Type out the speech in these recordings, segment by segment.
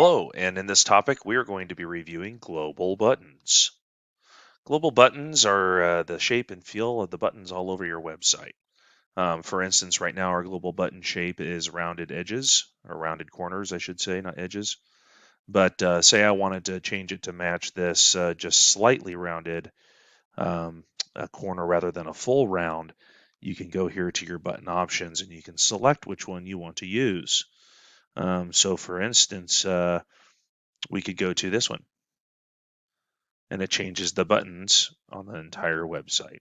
Hello, and in this topic, we are going to be reviewing global buttons. Global buttons are the shape and feel of the buttons all over your website. For instance, right now our global button shape is rounded edges, or rounded corners, I should say, not edges. But say I wanted to change it to match this just slightly rounded a corner rather than a full round, you can go here to your button options and you can select which one you want to use. So for instance, we could go to this one, and it changes the buttons on the entire website.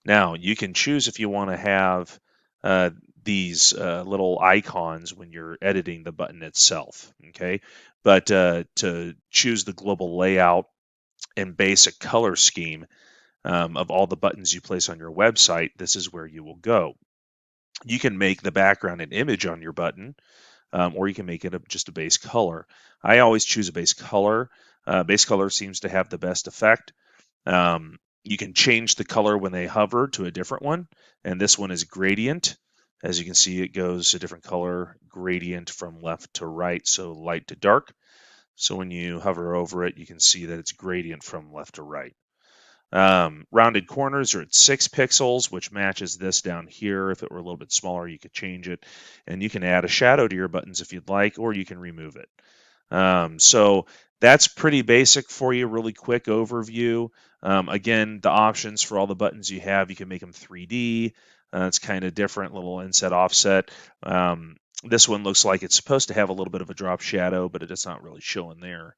Now, you can choose if you want to have uh, these little icons when you're editing the button itself, okay? But to choose the global layout and basic color scheme of all the buttons you place on your website, this is where you will go. You can make the background an image on your button, or you can make it just a base color. I always choose a base color. Base color seems to have the best effect. You can change the color when they hover to a different one, and this one is gradient. As you can see, it goes a different color gradient from left to right, so light to dark. So when you hover over it, you can see that it's gradient from left to right. Rounded corners are at 6 pixels, which matches this down here. If it were a little bit smaller, you could change it. And you can add a shadow to your buttons if you'd like, or you can remove it. So that's pretty basic for you, really quick overview. Again, the options for all the buttons you have, you can make them 3D. It's kind of different, little inset offset. This one looks like it's supposed to have a little bit of a drop shadow, but it's not really showing there.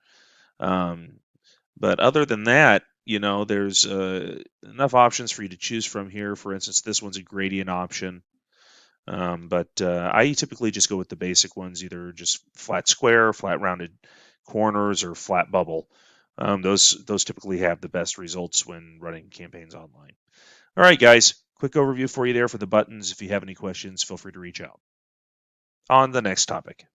But other than that, there's enough options for you to choose from here. For instance, this one's a gradient option. But I typically just go with the basic ones, either just flat square, flat rounded corners, or flat bubble. Those typically have the best results when running campaigns online. All right, guys, quick overview for you there for the buttons. If you have any questions, feel free to reach out. On the next topic.